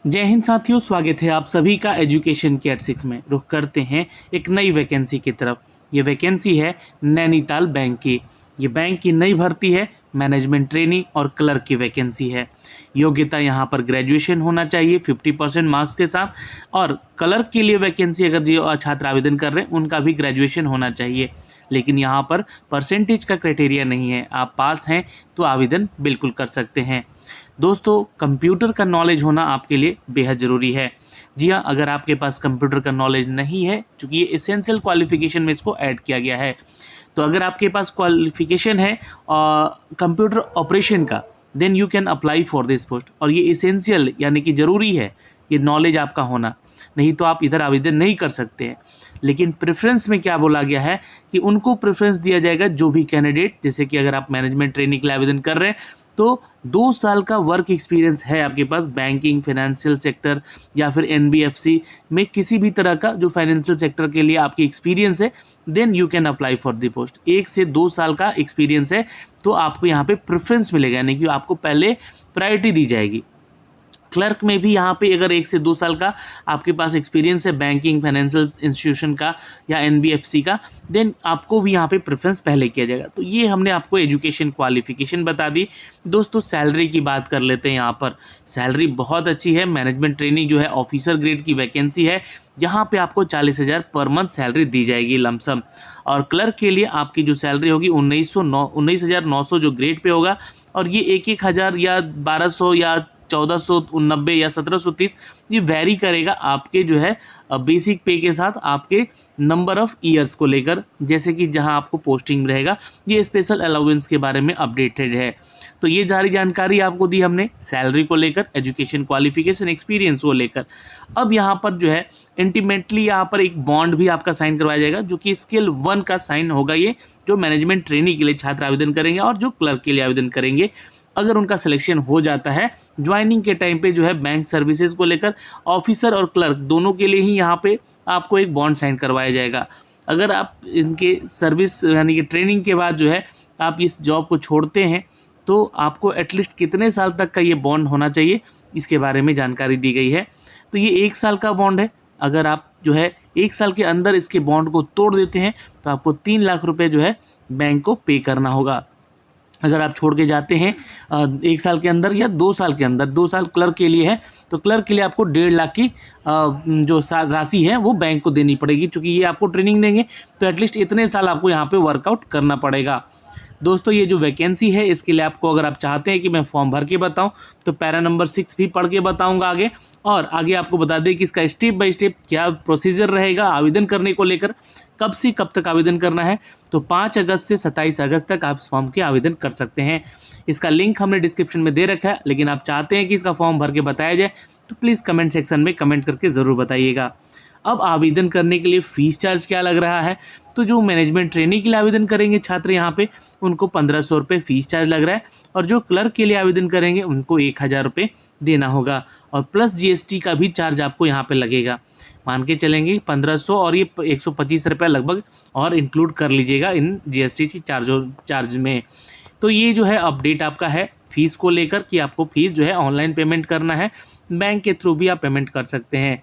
जय हिंद साथियों, स्वागत है आप सभी का एजुकेशन के एट 6 में। रुख करते हैं एक नई वैकेंसी की तरफ। ये वैकेंसी है नैनीताल बैंक की। ये बैंक की नई भर्ती है, मैनेजमेंट ट्रेनी और क्लर्क की वैकेंसी है। योग्यता यहाँ पर ग्रेजुएशन होना चाहिए 50% मार्क्स के साथ, और क्लर्क के लिए वैकेंसी अगर जो छात्र आवेदन कर रहे हैं उनका भी ग्रेजुएशन होना चाहिए। लेकिन यहाँ पर परसेंटेज का क्राइटेरिया नहीं है, आप पास हैं तो आवेदन बिल्कुल कर सकते हैं। दोस्तों, कंप्यूटर का नॉलेज होना आपके लिए बेहद ज़रूरी है। जी हाँ, अगर आपके पास कंप्यूटर का नॉलेज नहीं है, चूँकि ये एसेंशियल क्वालिफिकेशन में इसको ऐड किया गया है, तो अगर आपके पास क्वालिफिकेशन है कंप्यूटर ऑपरेशन का, then you can apply for this post. और ये एसेंशियल यानी कि ज़रूरी है ये नॉलेज आपका होना, नहीं तो आप इधर आवेदन नहीं कर सकते हैं। लेकिन प्रेफरेंस में क्या बोला गया है कि उनको प्रेफरेंस दिया जाएगा जो भी कैंडिडेट, जैसे कि अगर आप मैनेजमेंट ट्रेनिंग के लिए आवेदन कर रहे हैं तो 2 साल का वर्क एक्सपीरियंस है आपके पास बैंकिंग, फाइनेंशियल सेक्टर या फिर एनबीएफसी में किसी भी तरह का जो फाइनेंशियल सेक्टर के लिए आपकी एक्सपीरियंस है, then you can apply for the post. 1 से 2 साल का एक्सपीरियंस है तो आपको यहाँ पे प्रेफरेंस मिलेगा, यानी कि आपको पहले प्रायोरिटी दी जाएगी। क्लर्क में भी यहाँ पे अगर 1 से 2 साल का आपके पास एक्सपीरियंस है बैंकिंग, फाइनेंशियल इंस्टीट्यूशन का या एनबीएफसी का, देन आपको भी यहाँ पे प्रेफरेंस पहले किया जाएगा। तो ये हमने आपको एजुकेशन क्वालिफिकेशन बता दी। दोस्तों, सैलरी की बात कर लेते हैं। यहाँ पर सैलरी बहुत अच्छी है। मैनेजमेंट ट्रेनिंग जो है ऑफिसर ग्रेड की वैकेंसी है, यहाँ पे आपको 40,000 पर मंथ सैलरी दी जाएगी लमसम। और क्लर्क के लिए आपकी जो सैलरी होगी 19,900 जो ग्रेड पे होगा, और ये 1,000 या 1,200 या 1,490 या 1,730 ये वैरी करेगा आपके जो है बेसिक पे के साथ, आपके नंबर ऑफ ईयर्स को लेकर, जैसे कि जहां आपको पोस्टिंग रहेगा। ये स्पेशल अलाउंस के बारे में अपडेटेड है। तो ये सारी जानकारी आपको दी हमने सैलरी को लेकर, एजुकेशन क्वालिफिकेशन, एक्सपीरियंस को लेकर। अब यहाँ पर जो है इंटीमेटली यहाँ पर एक बॉन्ड भी आपका साइन करवाया जाएगा, जो कि स्केल 1 का साइन होगा। ये जो मैनेजमेंट ट्रेनिंग के लिए छात्र आवेदन करेंगे और जो क्लर्क के लिए आवेदन करेंगे, अगर उनका सिलेक्शन हो जाता है ज्वाइनिंग के टाइम पे जो है बैंक सर्विसेज को लेकर, ऑफिसर और क्लर्क दोनों के लिए ही यहाँ पे आपको एक बॉन्ड साइन करवाया जाएगा। अगर आप इनके सर्विस यानी कि ट्रेनिंग के बाद जो है आप इस जॉब को छोड़ते हैं, तो आपको एटलीस्ट कितने साल तक का ये बॉन्ड होना चाहिए, इसके बारे में जानकारी दी गई है। तो ये 1 साल का बॉन्ड है। अगर आप जो है 1 साल के अंदर इसके बॉन्ड को तोड़ देते हैं तो आपको 3 लाख रुपये जो है बैंक को पे करना होगा। अगर आप छोड़ के जाते हैं 1 साल के अंदर या 2 साल के अंदर, 2 साल क्लर्क के लिए है, तो क्लर्क के लिए आपको 1.5 लाख की जो राशि है वो बैंक को देनी पड़ेगी। चूँकि ये आपको ट्रेनिंग देंगे तो एटलीस्ट इतने साल आपको यहाँ पे वर्कआउट करना पड़ेगा। दोस्तों, ये जो वैकेंसी है इसके लिए आपको, अगर आप चाहते हैं कि मैं फॉर्म भर के बताऊं, तो पैरा नंबर 6 भी पढ़ के बताऊंगा आगे, और आगे आपको बता दें कि इसका स्टेप बाय स्टेप क्या प्रोसीजर रहेगा आवेदन करने को लेकर, कब से कब तक आवेदन करना है। तो 5 अगस्त से 27 अगस्त तक आप इस फॉर्म के आवेदन कर सकते हैं। इसका लिंक हमने डिस्क्रिप्शन में दे रखा है, लेकिन आप चाहते हैं कि इसका फॉर्म भर के बताया जाए तो प्लीज़ कमेंट सेक्शन में कमेंट करके ज़रूर बताइएगा। अब आवेदन करने के लिए फ़ीस चार्ज क्या लग रहा है, तो जो मैनेजमेंट ट्रेनिंग के लिए आवेदन करेंगे छात्र यहाँ पे, उनको 1,500 रुपये फ़ीस चार्ज लग रहा है, और जो क्लर्क के लिए आवेदन करेंगे उनको 1,000 रुपये देना होगा, और प्लस जीएसटी का भी चार्ज आपको यहाँ पे लगेगा। मान के चलेंगे 1,500 और ये 125 रुपये लगभग और इंक्लूड कर लीजिएगा इन जीएसटी चार्ज में। तो ये जो है अपडेट आपका है फ़ीस को लेकर, कि आपको फ़ीस जो है ऑनलाइन पेमेंट करना है, बैंक के थ्रू भी आप पेमेंट कर सकते हैं।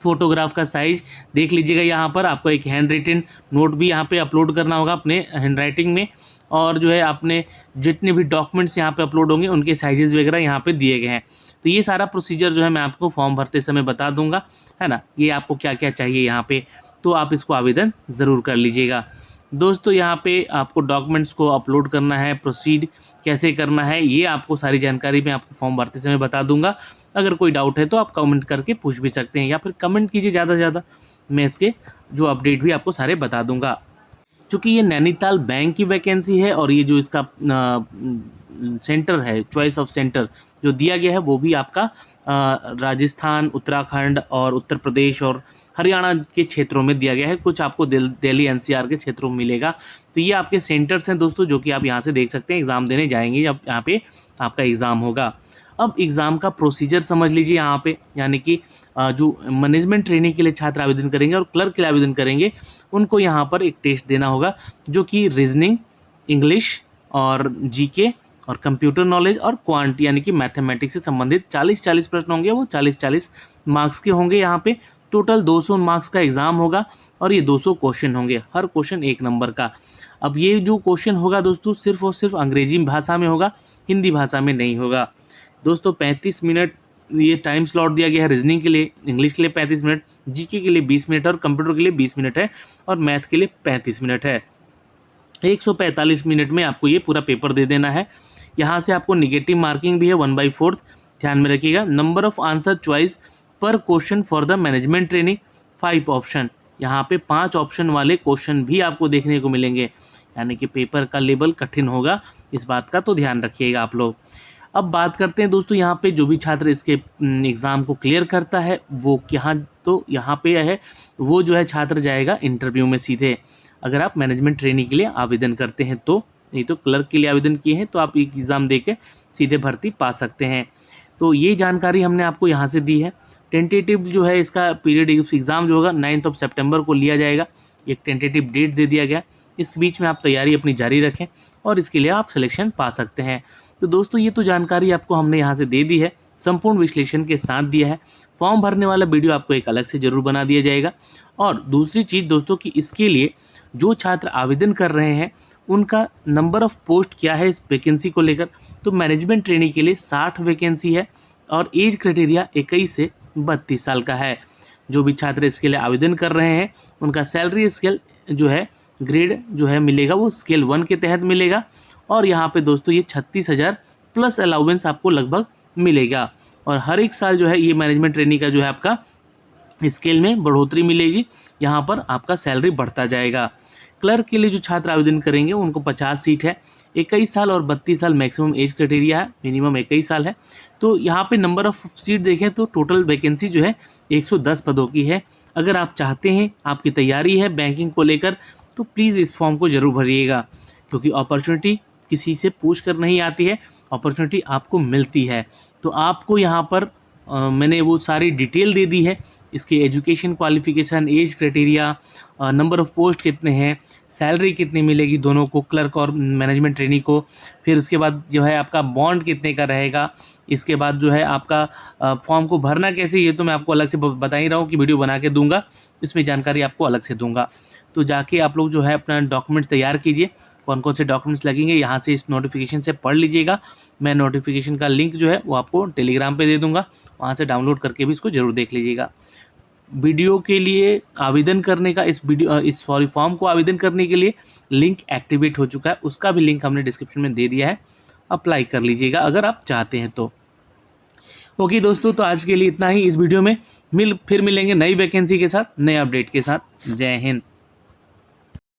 फोटोग्राफ का साइज देख लीजिएगा। यहाँ पर आपको एक हैंड रिटन नोट भी यहाँ पे अपलोड करना होगा अपने हैंड राइटिंग में, और जो है आपने जितने भी डॉक्यूमेंट्स यहाँ पे अपलोड होंगे उनके साइजेस वगैरह यहाँ पे दिए गए हैं। तो ये सारा प्रोसीजर जो है मैं आपको फॉर्म भरते समय बता दूंगा, है ना। ये आपको क्या क्या चाहिए यहाँ पे, तो आप इसको आवेदन ज़रूर कर लीजिएगा। दोस्तों, यहाँ पे आपको डॉक्यूमेंट्स को अपलोड करना है, प्रोसीड कैसे करना है, ये आपको सारी जानकारी मैं आपको फॉर्म भरते समय बता दूंगा। अगर कोई डाउट है तो आप कमेंट करके पूछ भी सकते हैं, या फिर कमेंट कीजिए ज़्यादा से ज़्यादा, मैं इसके जो अपडेट भी आपको सारे बता दूंगा। चूँकि ये नैनीताल बैंक की वैकेंसी है, और ये जो इसका सेंटर है, चॉइस ऑफ सेंटर जो दिया गया है वो भी आपका राजस्थान, उत्तराखंड और उत्तर प्रदेश और हरियाणा के क्षेत्रों में दिया गया है। कुछ आपको दिल्ली एनसीआर के क्षेत्रों में मिलेगा। तो ये आपके सेंटर्स हैं दोस्तों, जो कि आप यहाँ से देख सकते हैं एग्ज़ाम देने जाएंगे जब यहाँ पे आपका एग्ज़ाम होगा। अब एग्ज़ाम का प्रोसीजर समझ लीजिए यहाँ पे, यानी कि जो मैनेजमेंट ट्रेनिंग के लिए छात्र आवेदन करेंगे और क्लर्क के लिए आवेदन करेंगे, उनको यहाँ पर एक टेस्ट देना होगा, जो कि रीजनिंग, इंग्लिश और जीके और कंप्यूटर नॉलेज और क्वांट यानी कि मैथमेटिक्स से संबंधित 40-40 प्रश्न होंगे, वो 40-40 मार्क्स के होंगे। यहाँ पे टोटल 200 मार्क्स का एग्ज़ाम होगा और ये 200 क्वेश्चन होंगे, हर क्वेश्चन 1 नंबर का। अब ये जो क्वेश्चन होगा दोस्तों सिर्फ और सिर्फ अंग्रेजी भाषा में होगा, हिंदी भाषा में नहीं होगा। दोस्तों 35 मिनट ये टाइम स्लॉट दिया गया है रीजनिंग के लिए, इंग्लिश के लिए 35 मिनट, जीके के लिए 20 मिनट और कंप्यूटर के लिए 20 मिनट है और मैथ के लिए 35 मिनट है। 145 मिनट में आपको ये पूरा पेपर दे देना है। यहाँ से आपको निगेटिव मार्किंग भी है 1/4, ध्यान में रखिएगा। नंबर ऑफ आंसर चॉइस पर question for the management training 5 option, यहाँ पे 5 ऑप्शन वाले क्वेश्चन भी आपको देखने को मिलेंगे, यानी कि पेपर का लेवल कठिन होगा, इस बात का तो ध्यान रखिएगा आप लोग। अब बात करते हैं दोस्तों यहाँ पे जो भी छात्र इसके एग्ज़ाम को क्लियर करता है वो यहाँ पे है वो जो है छात्र जाएगा इंटरव्यू में सीधे। अगर आप मैनेजमेंट ट्रेनिंग के लिए आवेदन करते हैं तो, नहीं तो क्लर्क के लिए आवेदन किए हैं तो आप एक एग्ज़ाम दे के सीधे भर्ती पा सकते हैं। तो ये जानकारी हमने आपको यहाँ से दी है। टेंटेटिव जो है इसका पीरियड एग्ज़ाम जो होगा 9 सितंबर को लिया जाएगा, एक टेंटेटिव डेट दे दिया गया। इस बीच में आप तैयारी अपनी जारी रखें और इसके लिए आप सिलेक्शन पा सकते हैं। तो दोस्तों ये तो जानकारी आपको हमने यहाँ से दे दी है, संपूर्ण विश्लेषण के साथ दिया है। फॉर्म भरने वाला वीडियो आपको एक अलग से ज़रूर बना दिया जाएगा। और दूसरी चीज़ दोस्तों कि इसके लिए जो छात्र आवेदन कर रहे हैं उनका नंबर ऑफ़ पोस्ट क्या है इस वैकेंसी को लेकर, तो मैनेजमेंट ट्रेनिंग के लिए 60 वैकेंसी है और एज क्राइटेरिया 21 से 32 साल का है। जो भी छात्र इसके लिए आवेदन कर रहे हैं उनका सैलरी स्केल जो है ग्रेड जो है मिलेगा वो स्केल 1 के तहत मिलेगा। और यहाँ पे दोस्तों ये 36,000 प्लस अलाउंस आपको लगभग मिलेगा। और हर एक साल जो है ये मैनेजमेंट ट्रेनिंग का जो है आपका स्केल में बढ़ोतरी मिलेगी, यहाँ पर आपका सैलरी बढ़ता जाएगा। क्लर्क के लिए जो छात्र आवेदन करेंगे उनको 50 सीट है, 21 साल और 32 साल मैक्सिमम एज क्राइटेरिया है, मिनिमम 21 साल है। तो यहाँ पे नंबर ऑफ़ सीट देखें तो टोटल वैकेंसी जो है 110 पदों की है। अगर आप चाहते हैं, आपकी तैयारी है बैंकिंग को लेकर, तो प्लीज़ इस फॉर्म को ज़रूर भरिएगा, क्योंकि अपॉर्चुनिटी किसी से पूछ कर नहीं आती है, अपॉर्चुनिटी आपको मिलती है। तो आपको यहाँ पर मैंने वो सारी डिटेल दे दी है, इसके education qualification, age criteria, number of post कितने हैं, सैलरी कितनी मिलेगी दोनों को, क्लर्क और मैनेजमेंट ट्रेनी को, फिर उसके बाद जो है आपका बॉन्ड कितने का रहेगा, इसके बाद जो है आपका फॉर्म को भरना कैसे, ये तो मैं आपको अलग से बता ही रहा हूँ कि वीडियो बना के दूंगा, इसमें जानकारी आपको अलग से दूंगा। तो जाके आप लोग जो है अपना डॉक्यूमेंट्स तैयार कीजिए, कौन कौन से डॉक्यूमेंट्स लगेंगे यहाँ से इस नोटिफिकेशन से पढ़ लीजिएगा। मैं नोटिफिकेशन का लिंक जो है वो आपको टेलीग्राम पे दे दूंगा, वहाँ से डाउनलोड करके भी इसको ज़रूर देख लीजिएगा। वीडियो के लिए आवेदन करने का इस फॉर्म को आवेदन करने के लिए लिंक एक्टिवेट हो चुका है, उसका भी लिंक हमने डिस्क्रिप्शन में दे दिया है, अप्लाई कर लीजिएगा अगर आप चाहते हैं तो। ओके दोस्तों, तो आज के लिए इतना ही इस वीडियो में। फिर मिलेंगे नई वैकेंसी के साथ, नए अपडेट के साथ। जय हिंद।